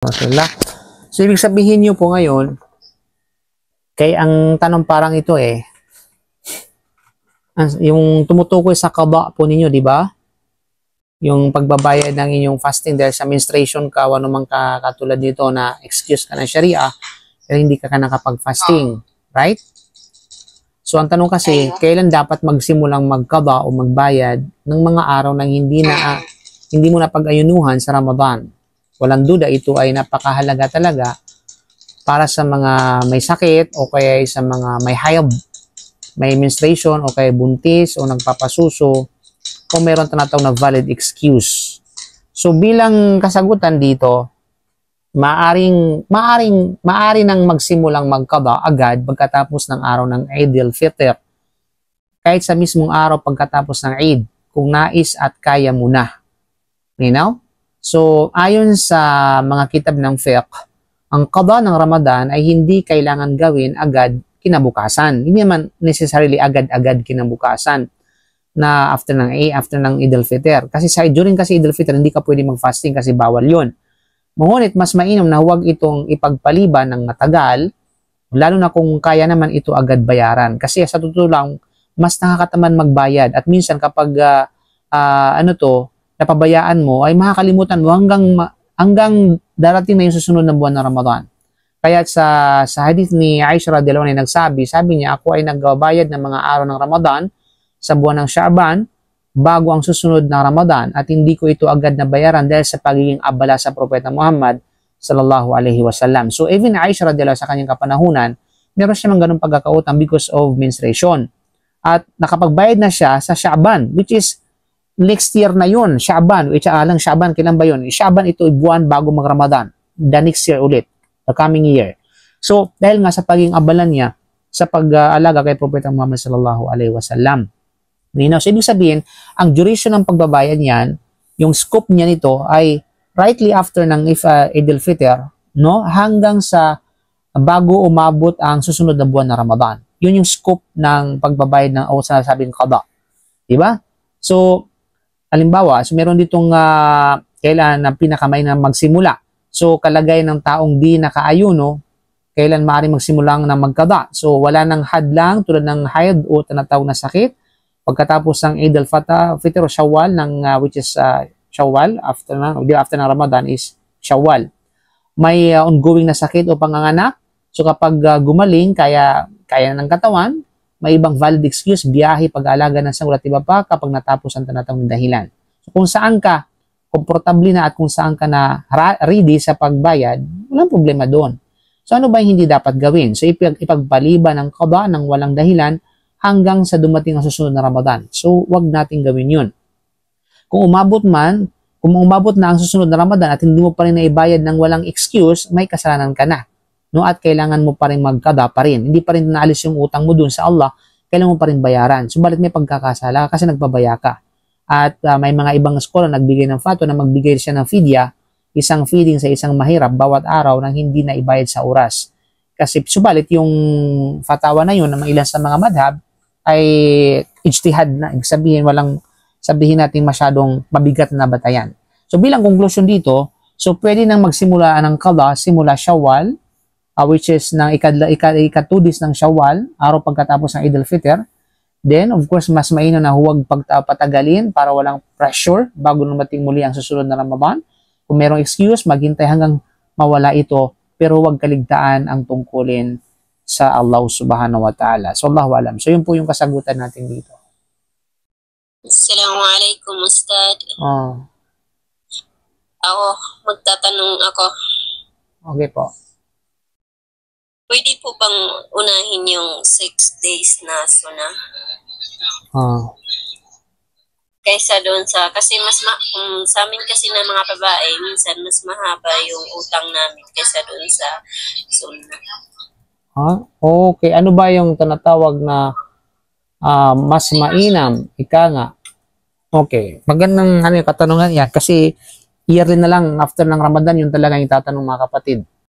Mashallah. So, ibig sabihin nyo po ngayon, kay ang tanong parang ito yung tumutukoy sa qada po ninyo, di ba? Yung pagbabayad ng inyong fasting dahil sa menstruation ka o anumang katulad dito na excuse ka ng Sharia, pero hindi ka nakapag-fasting. Right? So, ang tanong kasi, kailan dapat magsimulang magqada o magbayad ng mga araw na hindi mo na pag-ayunuhan sa Ramadan? Walang duda, ito ay napakahalaga talaga para sa mga may sakit o kaya sa mga may hayab, may menstruation o kaya buntis o nagpapasuso o meron tinatawag na valid excuse. So bilang kasagutan dito, maari nang magsimulang magqada agad pagkatapos ng araw ng Eid al-Fitr. Kahit sa mismong araw pagkatapos ng Eid, kung nais at kaya mo na. You know? So, ayon sa mga kitab ng fiqh, ang qada ng Ramadan ay hindi kailangan gawin agad kinabukasan. Hindi naman necessarily agad-agad kinabukasan na after ng Eid al-Fitr. Kasi during Eid al-Fitr, hindi ka pwede mag-fasting kasi bawal yun. Ngunit, mas mainam na huwag itong ipagpaliban ng matagal, lalo na kung kaya naman ito agad bayaran. Kasi sa totoo lang, mas nakakataman magbayad. At minsan kapag napabayaan mo, ay makakalimutan mo hanggang darating na yung susunod na buwan ng Ramadan. Kaya sa hadith ni Aisha radhiyallahu anha nagsabi, sabi niya, ako ay nagbabayad ng mga araw ng Ramadan sa buwan ng Sha'ban bago ang susunod na Ramadan at hindi ko ito agad na bayaran dahil sa pagiging abala sa Propeta Muhammad sallallahu alaihi wasallam. So even Aisha radhiyallahu sa kanyang kapanahunan, meron siya mga ganung pagkakautang because of menstruation. At nakapagbayad na siya sa Sha'ban, which is next year na yun, Sha'ban. Sha'ban, kailan ba yun? Sha'ban ito buwan bago mag-Ramadan. The next year ulit, the coming year. So, dahil nga sa pagiging abala niya sa pag-alaga kay Propeta Muhammad sallallahu alaihi wasallam. So, ibig sabihin, ang duration ng pagbabayad niyan, yung scope niya nito ay rightly after ng Eid al-Fitr, no? Hanggang sa bago umabot ang susunod na buwan na Ramadan. Yun yung scope ng pagbabayad ng o sinasabing qada. Diba? So, halimbawa, meron ditong kailan na pinakamay na magsimula. So, kalagay ng taong di nakaayuno, kailan maaari magsimulang na magqada. So, wala nang hadlang tulad ng haid o tinatawag na sakit. Pagkatapos ng Eid al-Fitr o Shawwal, which is Shawwal, after ng Ramadan is Shawwal. May ongoing na sakit o panganganak. So, kapag gumaling, kaya ng katawan, may ibang valid excuse, biyahe, pag-aalaga ng sangulat, iba pa kapag natapos ang tinatawag na dahilan. So, kung saan ka komportable na at kung saan ka na ready sa pagbayad, walang problema doon. So, ano ba yung hindi dapat gawin? So, ipagpaliban ng qada ng walang dahilan hanggang sa dumating ang susunod na Ramadan. So, wag natin gawin yun. Kung umabot na ang susunod na Ramadan at hindi mo pa rin naibayad ng walang excuse, may kasalanan ka na. No, at kailangan mo pa rin magqada pa rin. Hindi pa rin naalis yung utang mo dun sa Allah, kailangan mo pa rin bayaran. Subalit may pagkakasala kasi nagbabaya ka. At may mga ibang scholar nagbigay ng fatwa na magbigay siya ng fidya, isang feeding sa isang mahirap bawat araw nang hindi na ibayad sa oras. Kasi subalit yung fatwa na yun ng ilan sa mga madhab ay ijtihad na. Ibig sabihin natin masyadong mabigat na batayan. So bilang conclusion dito, so pwede nang magsimula ng qada simula Shawwal, which is ng ikatudis ng Shawwal, araw pagkatapos ng Eid al-Fitr. Then, of course, mas mainam na huwag patagalin para walang pressure bago dumating muli ang susunod na Ramadan. Kung merong excuse, maghintay hanggang mawala ito, pero huwag kaligtaan ang tungkulin sa Allah subhanahu wa ta'ala. So, Allahu alam. So, yun po yung kasagutan natin dito. Assalamualaikum, Ustad. Magtatanong ako. Okay po. Pwede po bang unahin yung 6 days na sunnah? Kaysa doon kasi sa amin kasi na mga babae, minsan mas mahaba yung utang namin kaysa doon sa sunnah. Okay. Ano ba yung tinatawag na mas mainam? Ika nga. Okay. Magandang katanungan yan kasi yearly na lang after ng Ramadan, yun talaga yung tatanong mga kapatid.